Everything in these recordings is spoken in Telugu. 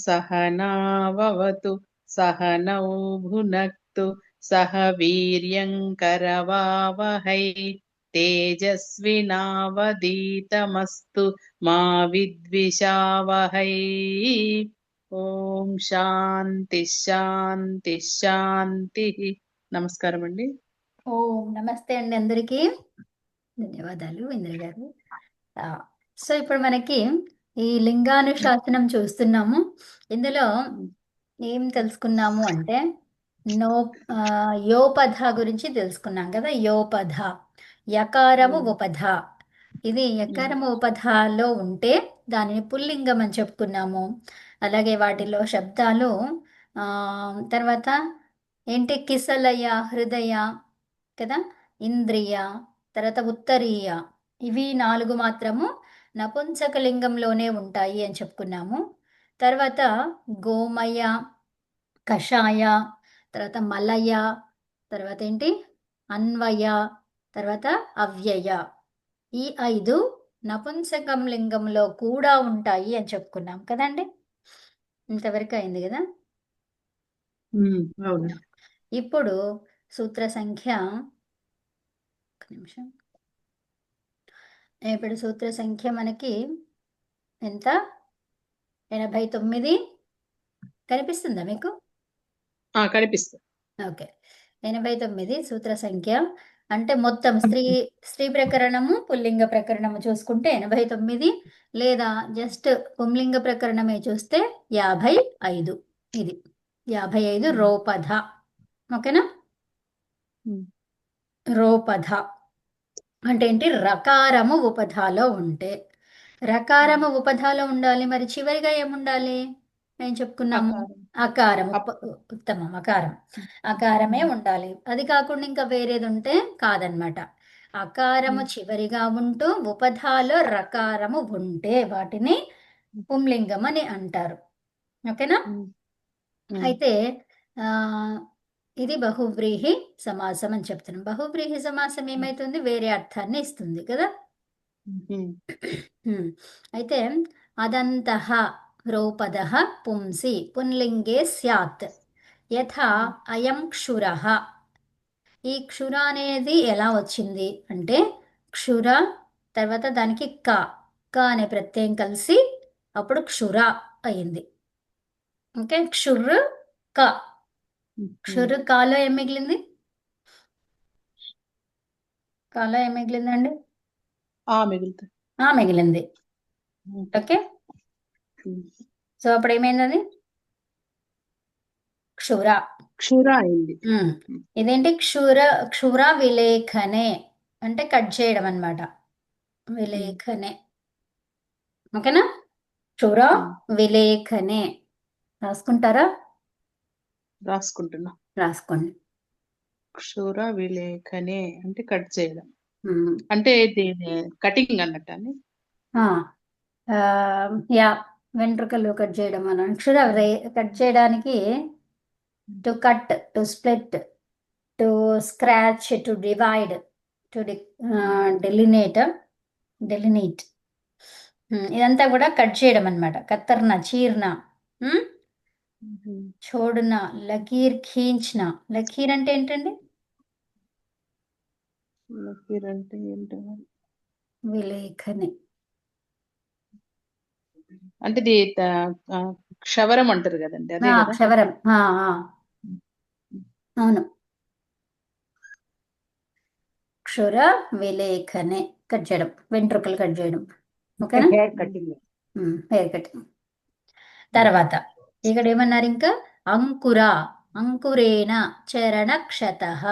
सहनाववतु सहनौ भुनक्तु सह वीर्यङ्करवावहै तेजस्विनावदीतमस्तु मा विद्विषावहै। ఓం శాంతి శాంతి శాంతి. నమస్కారం అండి. ఓం నమస్తే అండి అందరికీ. ధన్యవాదాలు ఇంద్ర గారు. సో ఇప్పుడు మనకి ఈ లింగానుశాసనం చూస్తున్నాము. ఇందులో ఏం తెలుసుకున్నాము అంటే నో యోపధ గురించి తెలుసుకున్నాం కదా. యోపధ, యకారము ఉపధ. ఇది యకారము ఉపధలో ఉంటే దానిని పుల్లింగం అని చెప్పుకున్నాము. అలాగే వాటిలో శబ్దాలు తర్వాత ఏంటి, కిసలయ, హృదయ కదా, ఇంద్రియ, తర్వాత ఉత్తరీయ, ఇవి 4 మాత్రము నపుంసకలింగంలోనే ఉంటాయి అని చెప్పుకున్నాము. తర్వాత గోమయ, కషాయ, తర్వాత మలయ, తర్వాత ఏంటి అన్వయ, తర్వాత అవ్యయ, ఈ 5 నపుంసకం లింగంలో కూడా ఉంటాయి అని చెప్పుకున్నాం కదండి. ఇంతవరకు అయింది కదా. ఇప్పుడు సూత్ర సంఖ్య, ఒక నిమిషం. ఇప్పుడు సూత్ర సంఖ్య మనకి ఎంత? 89 కనిపిస్తుందా మీకు? కనిపిస్తుంది. ఓకే, 89 సూత్ర సంఖ్య. అంటే మొత్తం స్త్రీ ప్రకరణము పుల్లింగ ప్రకరణము చూసుకుంటే 89, లేదా జస్ట్ పుంలింగ ప్రకరణమే చూస్తే 55. ఇది 55 రోపధ. ఓకేనా. రోపధ అంటే ఏంటి? రకారము ఉపధాలో ఉంటే. రకారము ఉపధాలో ఉండాలి, మరి చివరిగా ఏముండాలి? ఏం చెప్పుకున్నాము? అకారము. ఉత్తమం, అకారం. అకారమే ఉండాలి. అది కాకుండా ఇంకా వేరేది ఉంటే కాదనమాట. అకారము చివరిగా ఉంటూ ఉపధాలో రకారము ఉంటే వాటిని పుంలింగం అని అంటారు. ఓకేనా. అయితే ఇది బహువ్రీహి సమాసం అని చెప్తున్నాం. బహువ్రీహి సమాసం ఏమైతుంది? వేరే అర్థాన్ని ఇస్తుంది కదా. అయితే అదంతః రోపదః పుంసి పుంలింగే స్యాత్ యథా అయం క్షురః. ఈ క్షుర అనేది ఎలా వచ్చింది అంటే క్షుర తర్వాత దానికి క అనే ప్రత్యయం కలిసి అప్పుడు క్షుర అయింది. ఓకే, క్షుర్ క. క్షుర్ కాలో ఏం మిగిలింది? కాలో ఏం మిగిలిందండి? మిగిలింది. ఓకే, సో అప్పుడు ఏమైంది? అది క్షుర. క్షుర అయింది. ఇదేంటి? క్షుర విలేఖనే అంటే కట్ చేయడం అన్నమాట. విలేఖనే. ఓకేనా. క్షుర విలేఖనే రాసుకుంటారా? రాసుకుంటున్నా. రాసుకోండి. క్షుర విలేఖనే అంటే కట్ చేయడం, అంటే కటింగ్ అన్నట్టు అండి. యా, వెంట్రుకలు కట్ చేయడం అని. క్షుర కట్ చేయడానికి to cut, to split, to scratch, to divide, to delineate. ఇదంతా కూడా కట్ చేయడం అన్నమాట. కత్తర్న, చీర్న, छोड़ना, लकीर खींचना. लकीर అంటే ఏంటండి? లకీర్ అంటే ఏంటి? విలేఖనే అంటే ఇది క్షవరం అంటారు కదండి, అదే కదా? క్షవరం. అవును. క్షుర విలేఖనే కట్ చేయడం, వెంట్రుకలు కట్ చేయడం. ఓకేనా. Hair cutting. Hair cutting. తర్వాత ఇక్కడ ఏమన్నారు ఇంకా? అంకుర, అంకురేణ చరణక్షతః.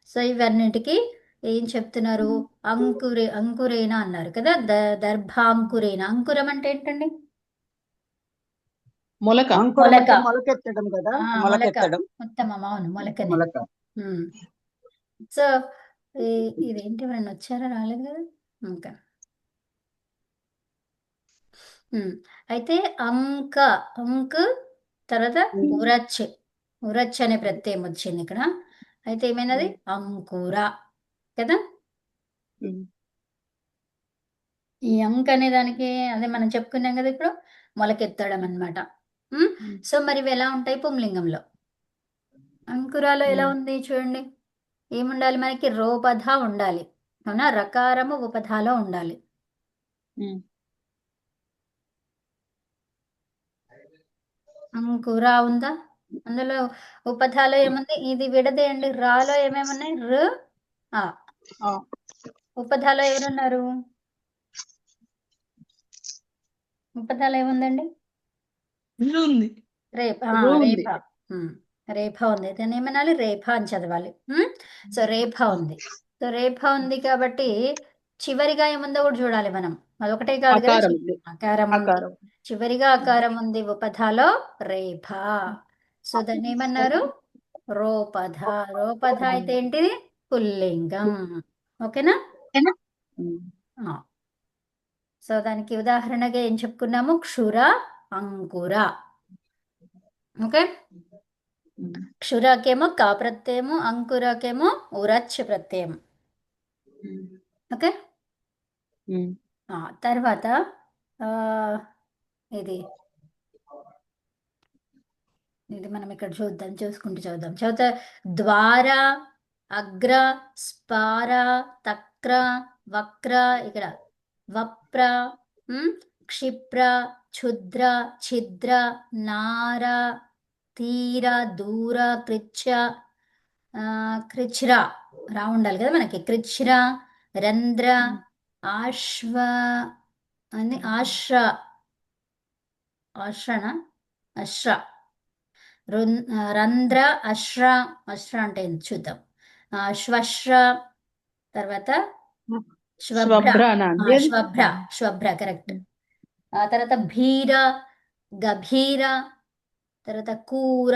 సో ఇవన్నిటికి ఏం చెప్తున్నారు? అంకురేణ అన్నారు కదా. దర్భాంకురేణ. అంకురం అంటే ఏంటండి? మొలకెత్తడం కదా. మొలకెత్తడం. ఉత్తమం. అవును, మొలకనే. సో ఇదేంటి, ఎవరైనా వచ్చారా? రాలేదు కదా ఇంకా. అయితే అంక తర్వాత ఉరచ్ అనే ప్రత్యయం వచ్చింది ఇక్కడ. అయితే ఏమైనది? అంకుర కదా. ఈ అంక్ అనే దానికి అదే మనం చెప్పుకున్నాం కదా ఇప్పుడు, మొలకెత్తడం అన్నమాట. సో మరి ఇవి ఎలా ఉంటాయి పుంలింగంలో? అంకురాలో ఎలా ఉంది చూడండి. ఏముండాలి మనకి? రోపధ ఉండాలి, అవునా? రకారము ఉపధాలో ఉండాలి. అంకుర ఉందా? అందులో ఉపధాలో ఏముంది? ఇది విడదేయండి. రాలో ఏమేమున్నాయి? ఆ. ఉపధాలో ఎవరున్నారు? ఉపధాలో ఏముందండి? రేప రేప రేప ఉంది. దాన్ని ఏమనాలి? రేప అని చదవాలి. సో రేప ఉంది. సో రేప ఉంది కాబట్టి చివరిగా ఏముందో కూడా చూడాలి మనం. అదొకటే కాదు కదా, ఆకారం ఉంది, చివరిగా ఆకారం ఉంది. ఉపధాలో రేప. సో దాన్ని ఏమన్నారు? రోపధ. రోపధ అయితే ఏంటిది? పుల్లింగం. ఓకేనా? సో దానికి ఉదాహరణగా ఏం చెప్పుకున్నాము? క్షుర, అంకుర. ఓకే. క్షురకేమో కా ప్రత్యయము, అంకురకేమో ఉరచ్ ప్రత్యయం. ఓకే. తర్వాత ఇది ఇది మనం ఇక్కడ చూసుకుంటూ చదువుతా. ద్వార, అగ్ర, స్పార, తక్ర, వక్ర, ఇక్కడ వప్ర, క్షిప్ర, క్షుద్ర, ఛిద్ర, నార, తీర, దూర, కృచ్ర. రా ఉండాలి కదా మనకి. కృచ్ర, రంధ్ర, ఆశ్వ అని ఆశ్ర రంధ్ర, అశ్ర. అశ్ర అంటే ఏంటి చూద్దాం. శ్వశ్ర, తర్వాత శ్వభ్ర కరెక్ట్. తర్వాత భీర, గభీర, తర్వాత కూర,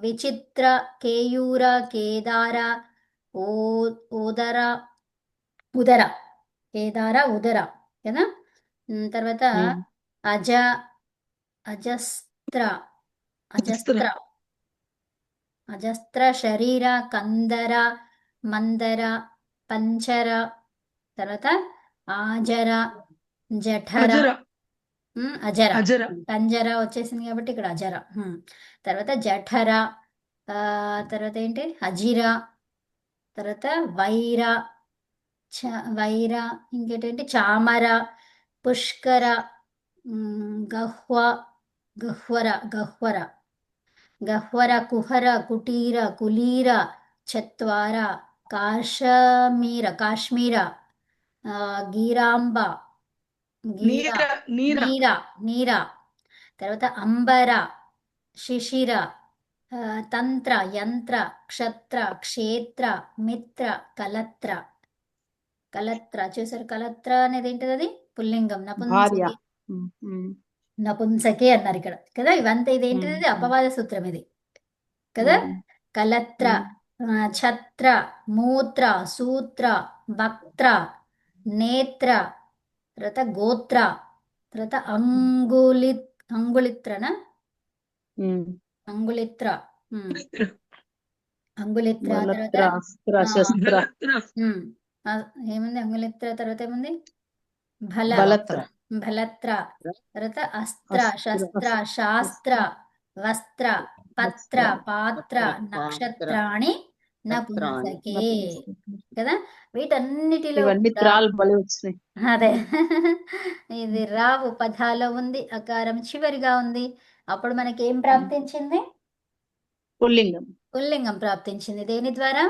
విచిత్ర, కేయూర, కేదార, ఉదర, కేదార, ఉదర కదా. తర్వాత అజస్త్ర, శరీర, కందర, మందర, పంచర, తర్వాత ఆజర, జఠర, అజర. పంజర వచ్చేసింది కాబట్టి ఇక్కడ అజర. తర్వాత జఠర, తర్వాత ఏంటి? అజిర, తర్వాత వైర, ఇంకేంటి? చామర, పుష్కర, గహ్వర, కుహర, కుటీర, కులీర, చత్వార, కాశ్మీర, గీరాంబ, నీర, తర్వాత అంబర, శిశిర, తంత్ర, యంత్ర, క్షత్ర, క్షేత్ర, మిత్ర, కలత్ర. చూసారు? కలత్ర అనేది ఏంటిది? అది పుల్లింగం. నపుంసకే అన్నారు ఇక్కడ కదా. ఇవంతా ఇదేంటిది? అపవాద సూత్రం ఇది కదా. కలత్ర, ఛత్ర, మూత్ర, సూత్ర, వక్త్ర, నేత్ర, తర్వాత గోత్ర, తర్వాత అంగుళిత్ర, తర్వాత ఏముంది? అంగుళిత్ర తర్వాత ఏముంది? బలత్ర, తర్వాత అస్త్ర, శస్త్ర, శాస్త్ర, వస్త్ర, పత్ర, పాత్ర, నక్షత్రాణి నపుంసకే కదా. వీటన్నిటిలో అదే ఇది రా ఉపధాలో ఉంది, అకారం చివరిగా ఉంది. అప్పుడు మనకి ఏం ప్రాప్తించింది? పుల్లింగం ప్రాప్తించింది. దేని ద్వారా?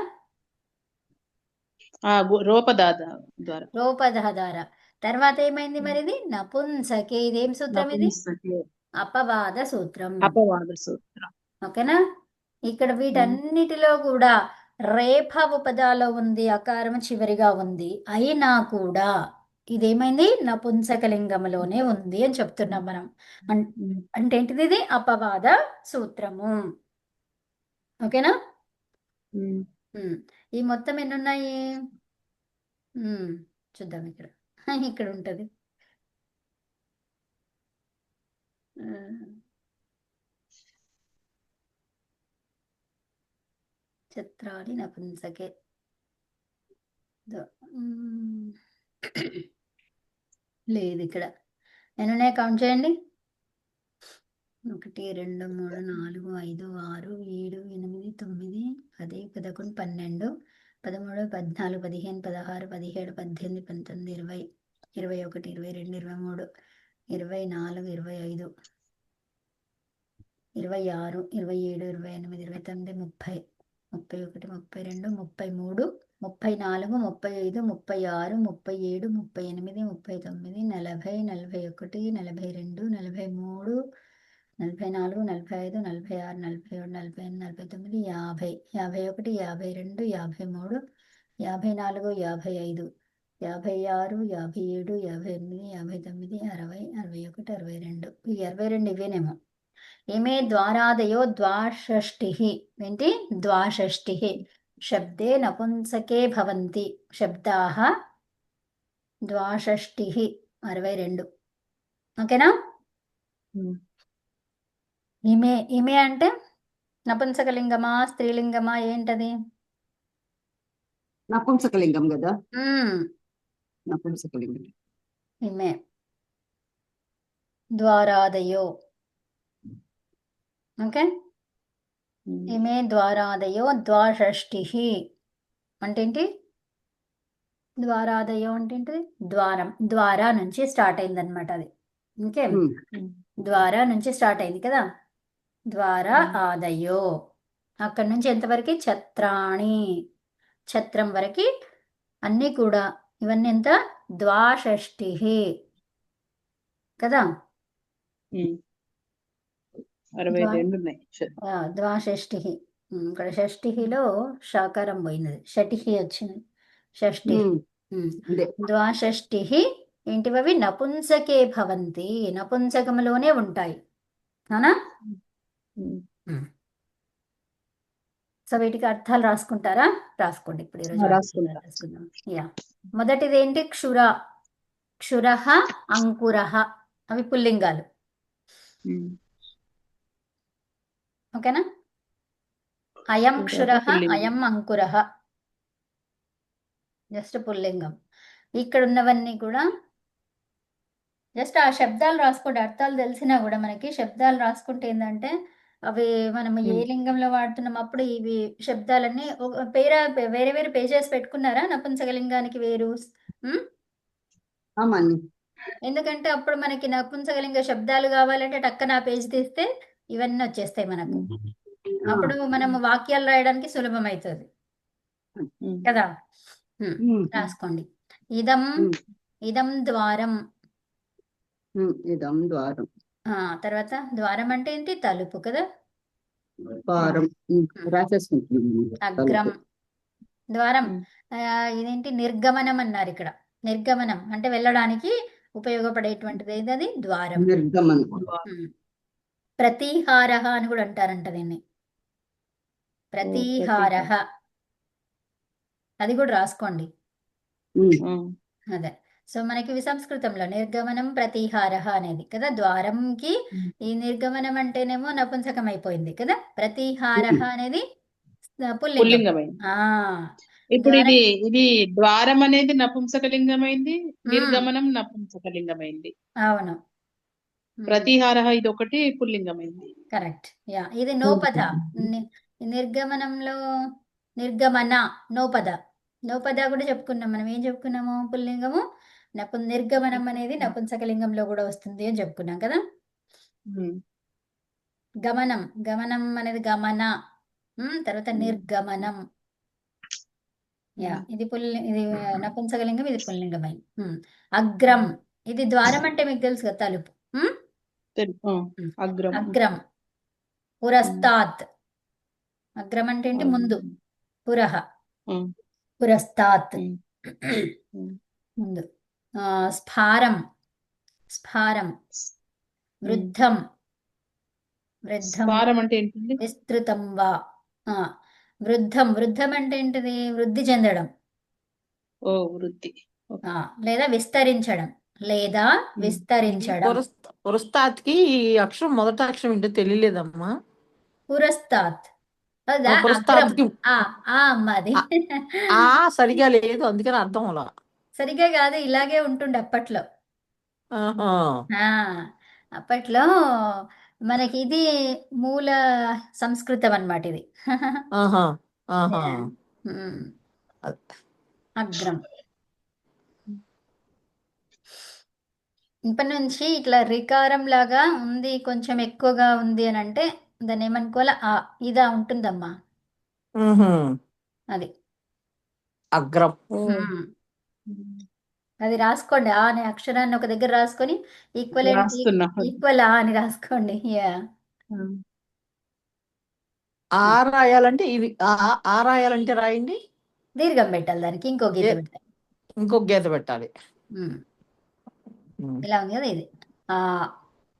రోపధ ద్వారా. తర్వాత ఏమైంది మరి? ఇది నపుంసకే. ఇదేం సూత్రం ఇది? అపవాద సూత్రం. ఓకేనా. ఇక్కడ వీటన్నిటిలో కూడా రేఫ ఉపదాలో ఉంది, అకారం చివరిగా ఉంది. అయినా కూడా ఇదేమైంది? నపుంసకలింగంలోనే ఉంది అని చెప్తున్నాం మనం. అంటే ఏంటిది? ఇది అపవాద సూత్రము. ఓకేనా. ఈ మొత్తం ఎన్ని ఉన్నాయి చూద్దాం. ఇక్కడ ఉంటది. చిత్రాన్ని నపుంసకే లేదు. ఇక్కడ ఎన్నున్నాయి కౌంట్ చేయండి. 1 2 3 4 5 6 7 8 9 10 11 12 13 14 15 16 17 18 19 20 21 22 23 24 25 26 27 28 29 30 31 32 33 34 35 36 37 38 39 40 41 42 43 44 45 46 47 48 49 50 51 52 53 54 55 56 57 58 59 60 61 62 ఈ 62 ఇవేనేమో. ఇమే ద్వారాదయో ద్వాషష్టిః. ఏంటి? ద్వాషష్టిః శబ్దే నపుంసకే భవంతి. శబ్దాః ద్వాషష్టిః 62. ఓకేనా? ఇమే ఇమే అంటే నపుంసకలింగమా స్త్రీలింగమా ఏంటది? నపుంసకలింగం కదా, మ్మ్. నపుంసకలింగం. ఇమే ద్వారాదయో. ఓకే, ఇమే ద్వారాదయో ద్వాషష్టిః అంటే ఏంటి? ద్వారాదయో అంటే ఏంటిది? ద్వారం, ద్వారా నుంచి స్టార్ట్ అయింది అనమాట అది. ఓకే, ద్వారా నుంచి స్టార్ట్ అయింది కదా. ద్వారా ఆదయో, అక్కడి నుంచి ఎంతవరకు? ఛత్రాణి, ఛత్రం వరకు అన్నీ కూడా. ఇవన్నీ ఎంత? ద్వాషష్టిః కదా. 62 ఉన్నాయి. ద్వాషష్టిః. ఇక్కడ షష్ఠిలో షాకారం పోయినది, షటిహి వచ్చింది. షష్ఠి. అదే ద్వాషష్టిః ఏంటివి? నపుంసకే భవంతి, నపుంసకములోనే ఉంటాయి. అవునా? సో వీటికి అర్థాలు రాసుకుంటారా? రాసుకోండి ఇప్పుడు ఈరోజు రాసుకుంటా. రాసుకుందాం. యా, మొదటిది ఏంటి? క్షుర, క్షురః, అంకురః, అవి పుల్లింగాలు. ఓకేనా? అయం క్షురః, పుల్లింగం. అయం అంకురః జస్ట్ పుల్లింగం. ఇక్కడ ఉన్నవన్నీ కూడా జస్ట్ ఆ శబ్దాలు రాసుకోండి. అర్థాలు తెలిసినా కూడా మనకి శబ్దాలు రాసుకుంటే ఏంటంటే అవి మనం ఏ లింగంలో వాడుతున్నాం అప్పుడు ఇవి శబ్దాలన్నీ వేరే వేరే పేజెస్ పెట్టుకున్నారా? నపుంసకలింగానికి వేరు. ఎందుకంటే అప్పుడు మనకి నపుంసకలింగ శబ్దాలు కావాలంటే టక్కన ఆ పేజ్ తీస్తే ఇవన్నీ వచ్చేస్తాయి మనకు. అప్పుడు మనం వాక్యాలు రాయడానికి సులభం అవుతుంది కదా. రాసుకోండి. ఇదం, ఇదం ద్వారం. ఇదం ద్వారం. తర్వాత ద్వారం అంటే ఏంటి? తలుపు కదా. అగ్రం, ద్వారం. ఇదేంటి? నిర్గమనం అన్నారు ఇక్కడ. నిర్గమనం అంటే వెళ్ళడానికి ఉపయోగపడేటువంటిది ఏదది? ద్వారం. ప్రతీహారః అని కూడా అంటారంట దీన్ని. ప్రతీహారః అది కూడా రాసుకోండి. అదే. సో మనకి విసంస్కృతంలో నిర్గమనం ప్రతీహారః అనేది కదా. ద్వారంకి ఈ నిర్గమనం అంటేనేమో నపుంసకం అయిపోయింది కదా. ప్రతీహారః అనేది పుల్లింగం. ఇప్పుడు ఇది ద్వారం అనేది నపుంసకలింగమైంది, నిర్గమనం నపుంసకలింగమైంది. అవును. ప్రతీహారః ఇది ఒకటి పుల్లింగమైంది. కరెక్ట్. యా, ఇది నోపద. నిర్గమనంలో నిర్గమన నోపద. నోపద కూడా చెప్పుకున్నాం మనం. ఏం చెప్పుకున్నాము? పుల్లింగము. నిర్గమనం అనేది నపుంసకలింగంలో కూడా వస్తుంది అని చెప్పుకున్నాం కదా. గమనం, గమనం అనేది గమన. తర్వాత నిర్గమనం. యా, ఇది ఇది నపుంసకలింగం, ఇది పుల్లింగమై. అగ్రం, ఇది ద్వారం అంటే మీకు తెలుసు కదా, తలుపు. అగ్రం. పురస్తాత్, అగ్రం అంటే ఏంటి? ముందు. పురః, పురస్తాత్ ముందు. స్ఫారం, స్ఫారం. వృద్ధం, వృద్ధం అంటే ఏంటి? విస్తృతం వా. వృద్ధం, వృద్ధం అంటే ఏంటిది? వృద్ధి చెందడం. వృద్ధి లేదా విస్తరించడం, లేదా విస్తరించడం. పురస్తాత్కి ఈ అక్షరం మొదటి అక్షరం ఏంటో తెలియలేదమ్మా. పురస్తాత్ పురస్తాత్కి అమ్మది సరిగా లేదు, అందుకని అర్థం అలా. సరిగా కాదు, ఇలాగే ఉంటుండే అప్పట్లో. అప్పట్లో మనకి ఇది మూల సంస్కృతం అన్నమాట ఇది. ఆహా ఆహా ఉమ్, అ- అగ్రం. ఇప్పటి నుంచి ఇట్లా రికారం లాగా ఉంది, కొంచెం ఎక్కువగా ఉంది అని అంటే దాన్ని ఏమనుకోవాలా? ఇదా ఉంటుందమ్మా, మ్హూ. అది. అగ్రం. ఉమ్. అది రాసుకోండి, ఆ అనే అక్షరాన్ని ఒక దగ్గర రాసుకొని ఈక్వలెంట్, రాస్తున్నా. ఈక్వల్ ఆ అని రాసుకోండి. యా, ఆ రాయాలంటే ఇవి ఆ రాయాలంటే రాయండి. దీర్ఘం పెట్టాలి, దానికి ఇంకో గీత ఏ- పెట్టాలి. ఇంకొక గీత పెట్టాలి. ఉమ్. మ్. ఇలా ఉంది కదా ఇది. ఆ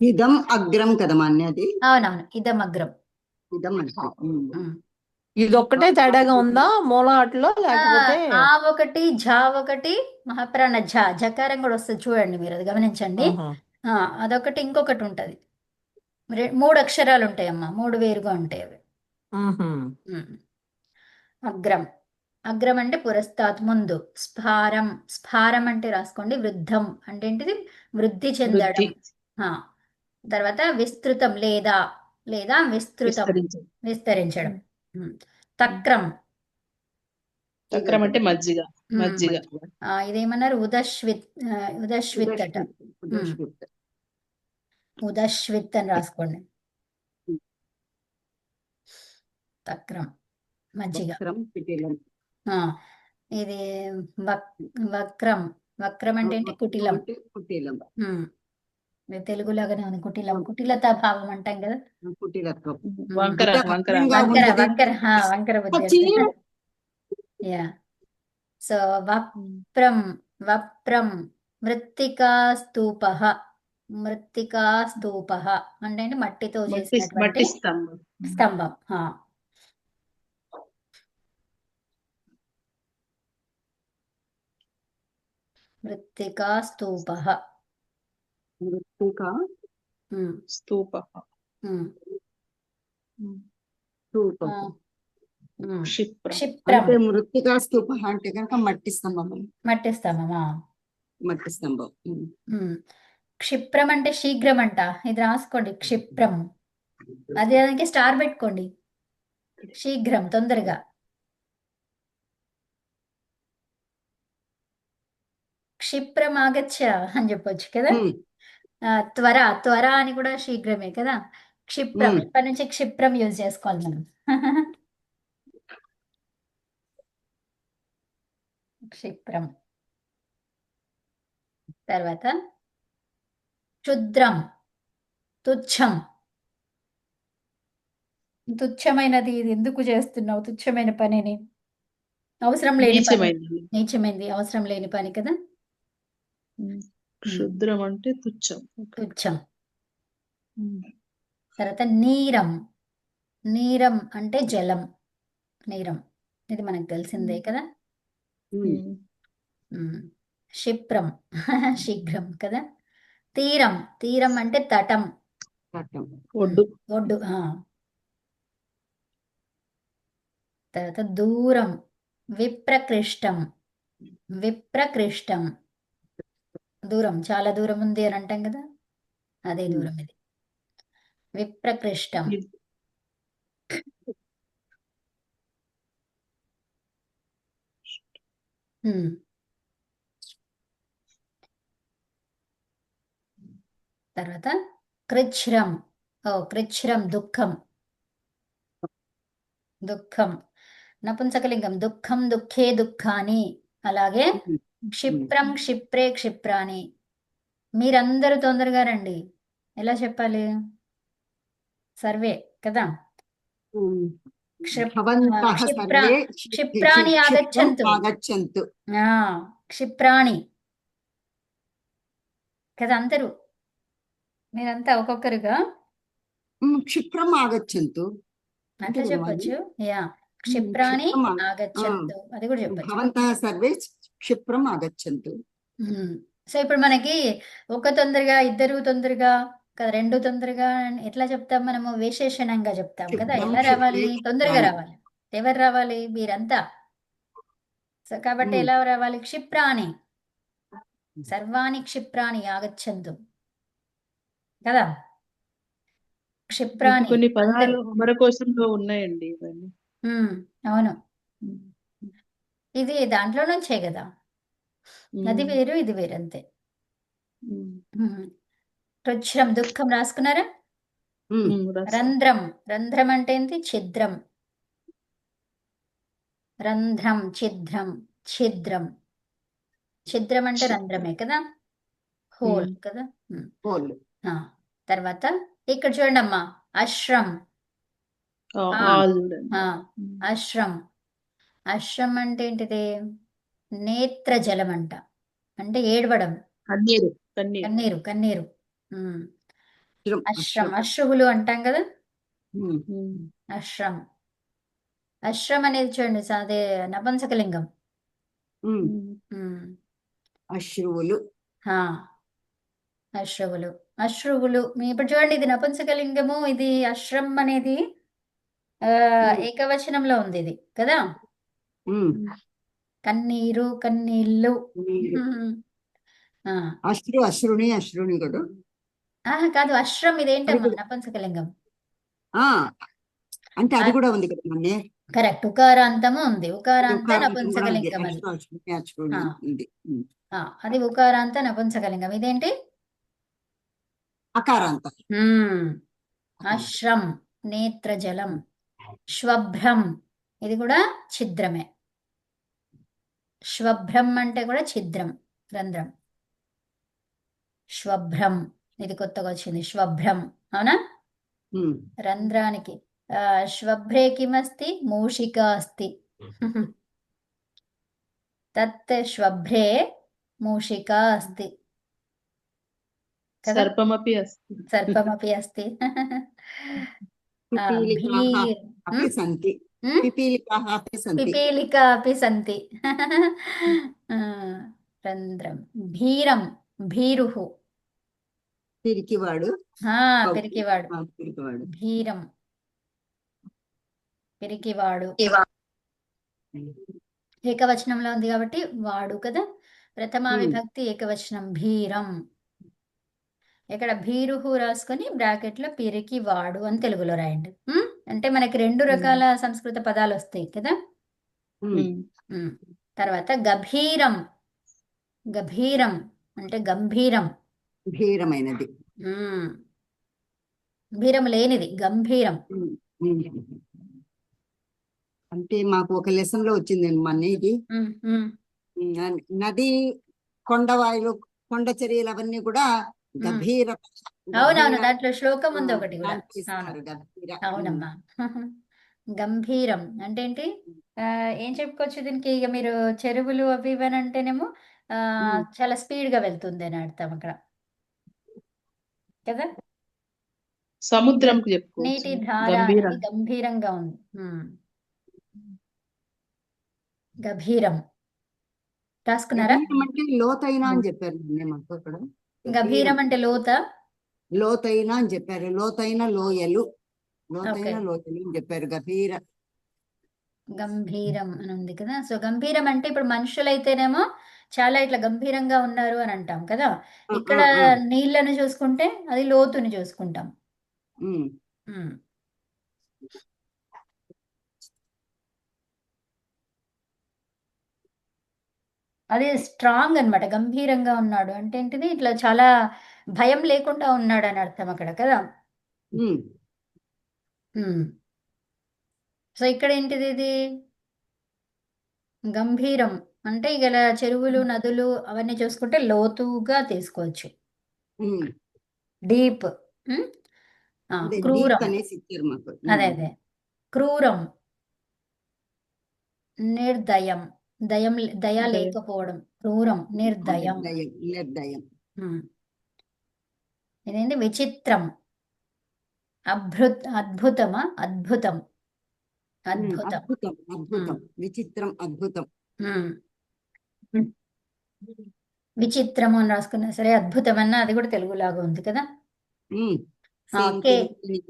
ఇదం అగ్రం కదా మాన్య అది. అవునవును, ఇదం అగ్రం. ఇదం అగ్రం. ఉమ్. ఇది ఒక్కటే తేడాగా ఉందా మూలాట్లో, లేకపోతే? ఆ ఒకటి, ఝా ఒకటి, మహాప్రాణ ఝ, జకారం కూడా వస్తుంది చూడండి, మీరు అది గమనించండి. ఆహా. అదొకటి, ఇంకొకటి ఉంటుంది. మూడు అక్షరాలు ఉంటాయమ్మా, మూడు వేరుగా ఉంటాయి అవి. మ్హూ. ఉమ్. అగ్రం. అగ్రం అంటే పురస్తాత్, ముందు. స్ఫారం. స్ఫారం అంటే రాసుకోండి, వృద్ధం అంటే ఏంటిది? వృద్ధి చెందడం. వృద్ధి. ఆ. తర్వాత విస్తృతం, లేదా లేదా విస్తృతం, విస్తరించడం. విస్తరించడం. తక్రం. చక్రం అంటే మజ్జిగ. ఉమ్. మజ్జిగ. ఇదేమన్నారు? ఉదశ్విత్. ఉదశ్విత్ అట. ఉదశ్విత్. ఉదశ్విత్ అని రాసుకోండి. తక్రం, మజ్జిగ. వక్రం కుటిలం. ఆ, ఇది వక్రం. వక్రం అంటే ఏంటి? కుటిలం. కుటిలం. ఇది తెలుగులాగానే ఉంది, కుటిలం. కుటిలత భావం అంటాం కదా. కుటిలత్వం. వంకర అంటే వంకర. వక్రంగా వంకర, ఉన్నది. వంకర, వంకర బుద్ధి. యా. సో వప్రం. వప్రం. మృత్తికా స్తూప. మృత్తికా స్తూప అంటే ఏంటి? మట్టితో చేసినటువంటి మట్టి స్తంభం. స్తంభం. మృత్తికా స్తూప. మృత్తికా స్తూప. స్తూపం. క్షిప్రం. క్షిప్రం. అంటే మృత్తికా స్తూప అంటే కనుక మట్టి స్తంభం. మట్టి స్తంభమా? మట్టి స్తంభం. క్షిప్రం అంటే శీఘ్రం అంట, ఇది రాసుకోండి, క్షిప్రం. అదే దానికి స్టార్ పెట్టుకోండి, శీఘ్రం, తొందరగా. క్షిప్రం ఆగచ్చ అని చెప్పొచ్చు కదా. త్వర. త్వర అని కూడా శీఘ్రమే కదా. క్షిప్రం. ఇప్పటి నుంచి క్షిప్రం యూజ్ చేసుకోవాలి మనం. క్షిప్రం. తర్వాత క్షుద్రం. తుచ్చం. తుచ్చమైనది, ఇది ఎందుకు చేస్తున్నావు? తుచ్చమైన పనిని, అవసరం లేని పని, నీచమైనది. నీచమైనది, అవసరం లేని పని కదా. క్షుద్రం అంటే తుచ్చం. తుచ్చం. తర్వాత నీరం. నీరం అంటే జలం, నీరం. ఇది మనకు తెలిసిందే కదా. క్షిప్రం శీఘ్రం కదా. తీరం. తీరం అంటే తటం, ఒడ్డు. ఒడ్డు. తర్వాత దూరం. విప్రకృష్టం. విప్రకృష్టం, దూరం, చాలా దూరం ఉంది అని అంటాం కదా, అదే దూరం ఇది. విప్రకృష్టం. తర్వాత కృచ్ఛ్రం. కృచ్ఛ్రం దుఃఖం. దుఃఖం నపుంసకలింగం. దుఃఖం, దుఃఖే, దుఃఖాని. అలాగే క్షిప్రం, క్షిప్రే, క్షిప్రాని. మీరందరూ తొందరగా రండి. ఎలా చెప్పాలి? సర్వే కదా. క్షిప్రాని ఆగచ్చంతు. క్షిప్రాణి కదా. అందరూ మీరంతా ఒక్కొక్కరుగా క్షిప్రం ఆగచ్చంతు అంటే చెప్పొచ్చు. యా, క్షిప్రాని ఆగచ్చంతు, అది కూడా చెప్పొచ్చు. భవంతః సర్వే క్షిప్రం ఆగచ్చంతు. సో ఇప్పుడు మనకి ఒక తొందరగా, ఇద్దరు తొందరగా కదా, రెండు తొందరగా ఎట్లా చెప్తాం మనము? విశేషణంగా చెప్తాం కదా. ఎలా రావాలి? తొందరగా రావాలి. ఎవరు రావాలి? మీరంతా. సో కాబట్టి ఎలా రావాలి? క్షిప్రాని. సర్వాణి క్షిప్రాని ఆగచ్చంతు కదా. క్షిప్రాణి కొన్ని అందరు పదాలు అమరకోశంలో ఉన్నాయండి ఇవన్నీ. అవును, ఉమ్, ఇది దాంట్లో నుంచే కదా, అది ఉమ్, వేరు ఇది వేరు అంతే. ఉమ్, రుచ్రం దుఃఖం రాసుకున్నారా? రాస్తాం. రంధ్రం, రంధ్రం అంటే ఏంటి? ఛిద్రం. రంధ్రం, ఛిద్రం, ఛిద్రం. ఛిద్రం అంటే రంధ్రమే కదా, హోల్ కదా. హోల్. ఆ, తర్వాత ఇక్కడ చూడండి అమ్మా, అశ్రం. ఆల్ చూడండి. ఆ, అశ్రం. అశ్రం అంటే ఏంటిది? నేత్ర జలం అంట, అంటే ఏడవడం, కన్నీరు కన్నీరు. కన్నీరు, కన్నీరు. అశ్రం, అశ్రం, అశ్రం. అశ్రువులు అంటాం కదా, ఉమ్, అశ్రం. అశ్రం అనేది చూడండి, అదే నపుంసకలింగం. ఉమ్. ఉమ్, అశ్రువులు. ఆ, అశ్రువులు, అశ్రువులు. ఇప్పుడు చూడండి, ఇది నపుంసకలింగము, ఇది అశ్రం అనేది ఏకవచనంలో ఉంది ఇది కదా. ఉమ్. కన్నీరు, కన్నీళ్ళు. నీరు. ఆ, అశ్రుని అశ్రుని కూడా. కాదు, అశ్రం అది ఇదేంటమ్మా? కూడా. నపుంసకలింగం. ఆ అంటే అది కూడా ఉంది కదా మొన్నే. కరెక్ట్, ఉకారాంతము ఉంది, అది ఉకారాంత ఉకారాంతం కూడా ఉంది. నపుంసకలింగం అది. అశ్రుని అశ్రుని ఆ, ఉంది. అది ఉకారాంత నపుంసకలింగం. ఇదేంటి? అకారాంతం. అశ్రం, నేత్రజలం. శ్వభ్రం, ఇది కూడా ఛిద్రమే. శ్వభ్రం అంటే కూడా ఛిద్రం, రంధ్రం. శ్వభ్రం, ఇది కొత్తగా వచ్చింది, శ్వభ్రం. అవునా? రంధ్రానికి శ్వభ్రే కిమస్తి? మూషిక అస్తి. తత్ శ్వభ్రే మూషిక అస్తి కదా, సర్పమపి అస్తి. సర్పమపి అస్తి. పిపీలికాః అపి సంతి. పిపీలికాః అపి సంతి. పిపీలికా అపి సంతి. రంధ్రం. భీరం, భీరుః. పిరికివాడు. పిరికివాడు. పిరికివాడు. భీరం, పిరికివాడు. ఏకవచనంలో ఉంది కాబట్టి వాడు కదా, ప్రథమా విభక్తి ఏకవచనం. భీరం. ఇక్కడ భీరుహు రాసుకొని బ్రాకెట్లో పిరికి వాడు అని తెలుగులో రాయండి. అంటే మనకి రెండు రకాల సంస్కృత పదాలు వస్తాయి కదా. తర్వాత గభీరం. గభీరం అంటే గంభీరం, గంభీరమైనది. భీరం లేనిది, గంభీరం. అంటే మాకు ఒక లెసన్ లో వచ్చింది మన ఇది. నది, కొండవాయులు, కొండ చర్యలు అవన్నీ కూడా గభీర. అవునవును, దాంట్లో శ్లోకం ఉంది ఒకటి కూడా. గభీర. అవునమ్మా. గంభీరం అంటే ఏంటి? ఏం చెప్పుకోవచ్చు దీనికి? ఇక మీరు చెరువులు అవి ఇవని అంటేనేమో చాలా స్పీడ్ గా వెళ్తుంది అని అర్థం అక్కడ కదా. సముద్రం నీటి ధార అనేది గంభీరంగా ఉంది. గభీరం రాసుకున్నారా? అంటే లోతైన అని చెప్పారు మాకు అక్కడ. గభీరం అంటే లోత, లోతైన అని చెప్పారు. లోతైన లోయలు, లోతైన లోయలు అని చెప్పారు. గభీర, గంభీరం అని ఉంది కదా. సో గంభీరం అంటే ఇప్పుడు మనుషులైతేనేమో చాలా ఇట్లా గంభీరంగా ఉన్నారు అని అంటాం కదా. ఇక్కడ నీళ్లను చూసుకుంటే అది లోతుని చూసుకుంటాం. అది స్ట్రాంగ్ అన్నమాట. గంభీరంగా ఉన్నాడు అంటే ఏంటిది? ఇట్లా చాలా భయం లేకుండా ఉన్నాడు అని అర్థం అక్కడ కదా. సో ఇక్కడ ఏంటిది? ఇది గంభీరం అంటే ఇక చెరువులు, నదులు అవన్నీ చూసుకుంటే లోతుగా తీసుకోవచ్చు, డీప్. క్రూరం, అదే అదే, క్రూరం. నిర్దయం, దయ లేకపోవడం, క్రూరం, నిర్దయం. నిర్దయం. ఇదేంటి? విచిత్రం. అద్భుతమా? అద్భుతం, అద్భుతం, అద్భుతం. విచిత్రం, అద్భుతం. విచిత్రము అని రాసుకున్నా సరే, అద్భుతం అన్న అది కూడా తెలుగులాగా ఉంది కదా.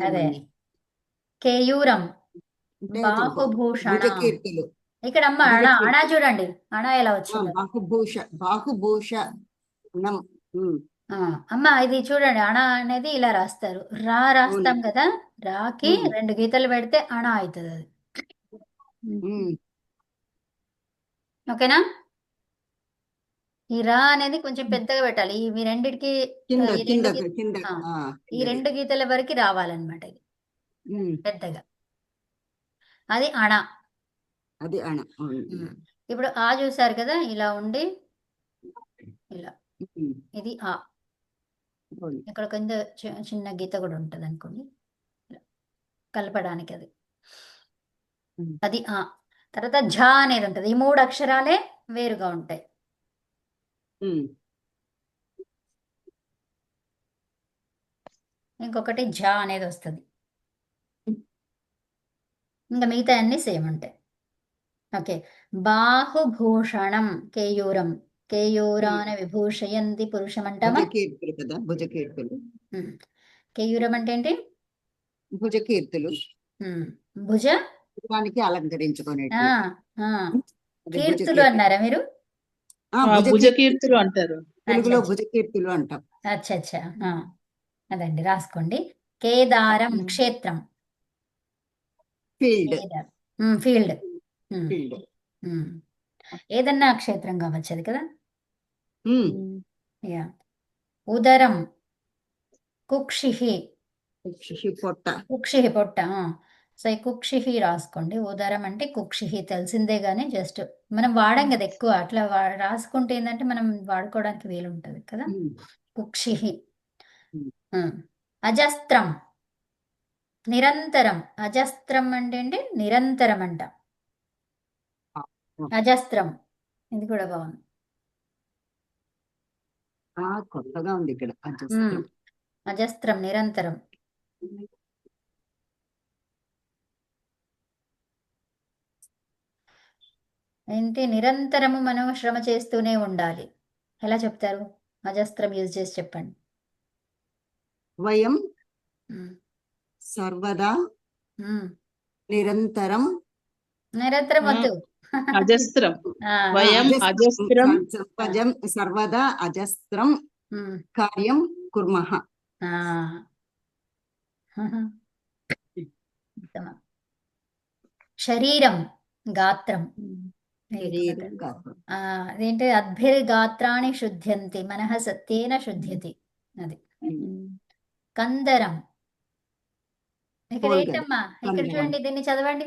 అదే కేయూరం, బాహుభూషణ. ఇక్కడ అమ్మ అణ చూడండి, అణ ఎలా వచ్చింది? బాహుభూషణం. అమ్మ ఇది చూడండి, అణ అనేది ఇలా రాస్తారు. రా రాస్తాం అవును. కదా, రాకి ఉమ్, 2 గీతలు పెడితే అణ అవుతుంది అది. ఉమ్. ఓకేనా? ఈ రా అనేది కొంచెం పెద్దగా పెట్టాలి. ఈ రెండిటికి కింద ఈ కింద 2 గీత కింద ఆ, ఈ కిందది. 2 గీతల వరకు రావాలన్నమాట ఇది ఉమ్, పెద్దగా. అది అణ. అది అణ. అవును. ఉమ్. ఇప్పుడు ఆ చూసారు కదా, ఇలా ఉండి ఇలా, ఉమ్, ఇది ఆ. అవును. ఇక్కడ కింద చిన్న గీత కూడా ఉంటుంది అనుకోండి, ఇలా కలపడానికి అది. ఉమ్, అది ఆ. తర్వాత ఝ అనేది ఉంటుంది. ఈ 3 అక్షరాలే వేరుగా ఉంటాయి. ఉమ్, ఇంకొకటి ఝ అనేది వస్తుంది. ఇంకా మిగతా అన్ని సేమ్ ఉంటాయి. ఓకే. బాహుభూషణం కేయూరం, కేయూరాన విభూషయంతి పురుషం అంటామా? భుజకీర్తులు కదా, భుజకీర్తులు. ఉమ్. కేయూరం అంటే ఏంటి? భుజకీర్తులు ఉమ్. భుజ దానికి ఆ, అలంకరించుకునేటి. ఆ. అది కీర్తులు భుజకీర్తులు. అన్నారా మీరు? భుజకీర్తులు భుజకీర్తులు అంటారు. తెలుగులో అచ్చా భుజకీర్తులు అంటాం. అచ్చా. అదండి రాసుకోండి. కేదారం క్షేత్రం. ఫీల్డ్. కేదారం ఫీల్డ్. ఫీల్డ్. ఏదన్నా క్షేత్రం కావచ్చు అది కదా. ఉమ్, యా. ఉదరం కుక్షిహి. పొట్ట. కుక్షిహి పొట్ట. సో ఈ కుక్షిహి రాసుకోండి. ఉదరం అంటే కుక్షిహి తెలిసిందే, కానీ జస్ట్ మనం వాడాం కదా ఎక్కువ, అట్లా రాసుకుంటే ఏంటంటే మనం వాడుకోవడానికి వీలు ఉంటుంది కదా. ఉమ్, కుక్షిహి. ఉమ్. అజస్త్రం నిరంతరం. అజస్త్రం అంటే ఏంటి? నిరంతరం అంట. అజస్త్రం ఇది కూడా బాగుంది. కొత్తగా ఉంది ఇక్కడ అజస్త్రం. అజస్త్రం నిరంతరం. ఏంటి? నిరంతరము మనం శ్రమ చేస్తూనే ఉండాలి. ఎలా చెప్తారు? అజస్త్రం యూజ్ చేసి చెప్పండి. వయం ఉమ్. సర్వదా ఉమ్. నిరంతరం నిరంతరం వద్దు. అజస్త్రం. ఆ, వయం అజస్త్రం సర్వదా అజస్త్రం ఉమ్. కార్యం కుర్మః. ఆ. ఉత్తమం. శరీరం గాత్రం. శరీరం గాత్రం. అదేంటి? అద్భిర్గాత్రాణి శుద్ధ్యంతి మనః సత్యేన శుద్ధ్యతి. అది. కందరం. ఇక్కడ Whole ఏంటమ్మా? ఇక్కడ కందరం. చూడండి, దీన్ని చదవండి.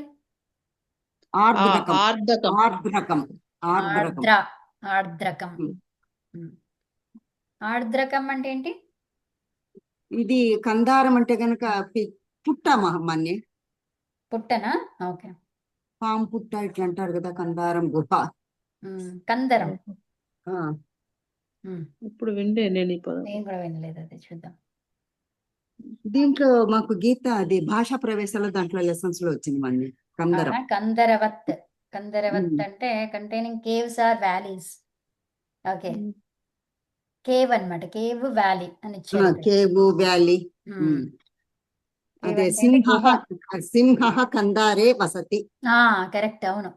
ఆర్ద్రకం. ఆర్ధకం. ఆర్ద్రకం. ఆర్ద్రకం. ఆర్ద్రకం. ఆర్ద్రకం అంటే ఏంటి? ఇది కందారం అంటే గనక పుట్ట మహమ్మన్ని. పుట్టనా? ఓకే. పాము పుట్ట ఇట్లా అంటారు కదా, కందారం గుహ. కందరం. ఇప్పుడు విండే నేను ఈ పదం. నేను కూడా వినలేదు, అది చూద్దాం. దీంట్లో మాకు గీత అది భాషా ప్రవేశాలు దాంట్లో లెసన్స్ లో వచ్చింది మన్ని కందరం. కందరవత్. కందరవత్ అంటే containing caves or valleys. Okay. Cave అన్నమాట. కేవ్ వ్యాలీ అని ఇచ్చారు. Cave valley. అదే సింహ కందారే వసతి. కరెక్ట్. అవును.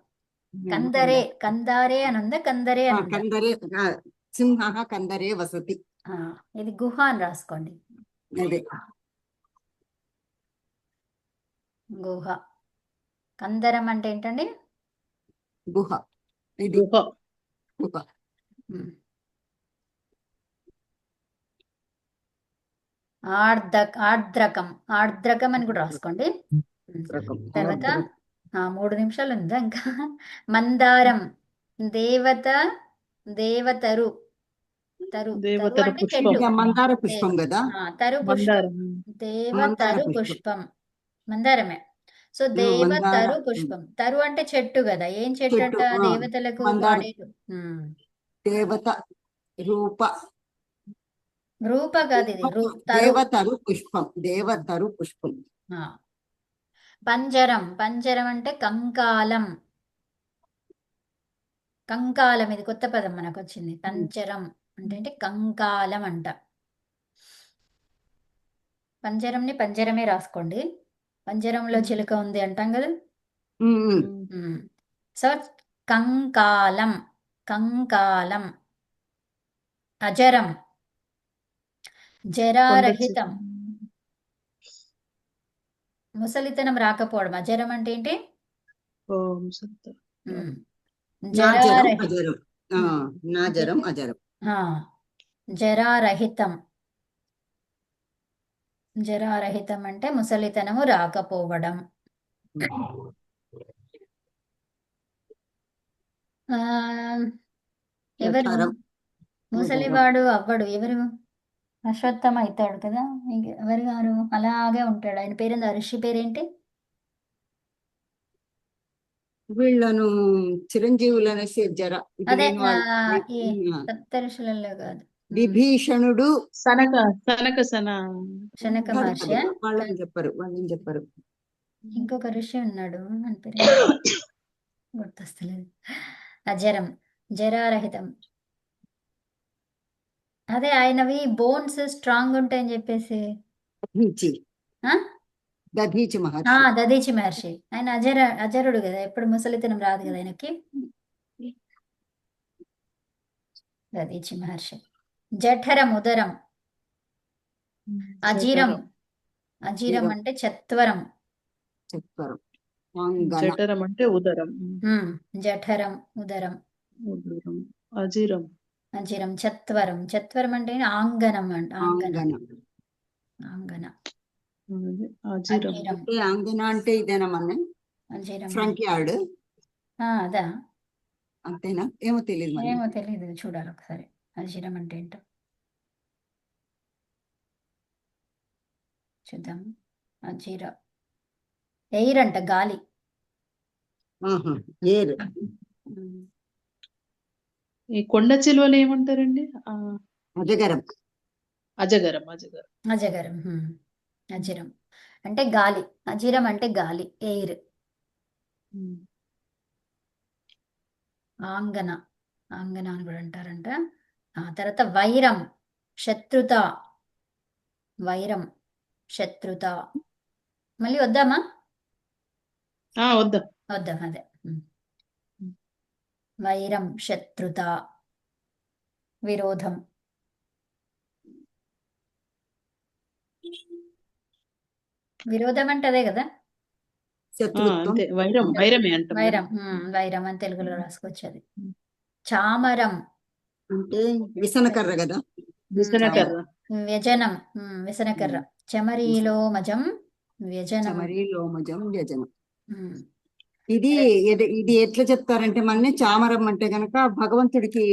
కందరే. కందారే అని ఉందా? కందరే అని ఉందా? కందరే. సింహ కందరే వసతి. ఇది గుహ అని రాసుకోండి. అదే గుహ. కందరం అంటే ఏంటండి? గుహ. ఇది గుహ. గుహ. ఆర్ద్రకం. ఆర్ద్రకం అని కూడా రాసుకోండి. తర్వాత 3 నిమిషాలు ఉందా ఇంకా? మందారం. దేవత. దేవతరు. తరు. తరు అంటే చెట్టు. మందార పుష్పం కదా. తరు పుష్పం. దేవతరు పుష్పం. మందారమే. సో దేవతరు పుష్పం. తరు అంటే చెట్టు కదా. ఏం చెట్టు అంట? దేవతలకు వాడేది. దేవత రూప. రూప కాదు ఇది. దేవతరు పుష్పం. దేవతరు పుష్పం. పంజరం. పంజరం అంటే కంకాలం. కంకాలం ఇది కొత్త పదం మనకు వచ్చింది. పంజరం అంటే కంకాలం అంట. పంజరంని పంజరమే రాసుకోండి. పంజరంలో చిలుక ఉంది అంటాం కదా. సో కంకాలం. కంకాలం. అజరం. జరారహితం, ముసలితనం రాకపోవడం. అజరం అంటే ఏంటి? ఓం సత్త ఉమ్. నా జరం జరారహితం. అజరం. నా జరం అజరం. జరారహితం. జరారహితం అంటే ముసలితనము రాకపోవడం. ఆ, ఎవరు జఠరం, ముసలివాడు అవ్వడు? ఎవరు? అశ్వత్థమ అవుతాడు కదా. ఎవరు గారు? అలాగే ఉంటాడు. ఆయన పేరేంది? ఆ ఋషి పేరేంటి? వీళ్ళను చిరంజీవులు అనేసి జర ఇది అదే లేని వాళ్ళు. ఈ సప్త ఋషులలో కాదు. విభీషణుడు సనక శనక కాదు, మహర్షి. కాదు, వాళ్ళని చెప్పరు. ఇంకొక ఋషి ఉన్నాడు, అని పేరు గుర్తొస్తలేదు. అజరం, జరారహితం. అదే ఆయనవి బోన్స్ స్ట్రాంగ్ ఉంటాయని చెప్పేసి. దధీచి ఆ? దధీచి మహర్షి. దదీచి మహర్షి. ఆయన అజరుడు కదా, ఎప్పుడు ముసలితనం రాదు కదా ఆయనకి. దదీచి మహర్షి. జఠరం, ఉదరం. అజీరం, అజీరం అంటే చత్వరం. చెప్పరు. అంగన, జఠరం అంటే ఉదరం. జఠరం, ఉదరం. ఉదరం. అజీరం. అజీరం, చత్వరం. చత్వరం అంటే ఆంగనం అంట. ఆంగన, అంగన ఆంగన. అజీరం. అజీరం, అంటే అంగన అంటే ఇదేనా మన అజీరం. ఫ్రంట్ యార్డ్ అదా అంతేనా? ఏమో తెలియదు మరి. ఏమో తెలీదు, చూడాలి ఒకసారి అజీరం అంటే ఏంటో చూద్దాం. అజీర ఎయిర్ అంట, గాలి. ఏర్. ఈ కొండ చిలువలు ఏమంటారండి? అజగరం. అజగరం. అజగరం. అజిరం అంటే గాలి. అజిరం అంటే గాలి, ఎయిర్. ఆంగన, ఆంగన అని కూడా అంటారంట. తర్వాత వైరం, శత్రుత. వైరం, శత్రుత. మళ్ళీ వద్దామా? వద్దాం. అదే వైరం, శత్రుత, విరోధం. విరోధం అంటే అదే కదా, శత్రుత్వం. వైరమే అంటాం. వైరం. వైరం అని తెలుగులో రాసుకోవచ్చు. అది చామరం అంటే విసనకర్ర కదా. విసనకర్ర. వ్యజనం, విసనకర్ర. చమరీలో మజం వ్యజనం. చమరీలోమజం వ్యజనం. ఇది ఎట్లా చెప్తారంటే మన చామరం అంటే గనక భగవంతుడికి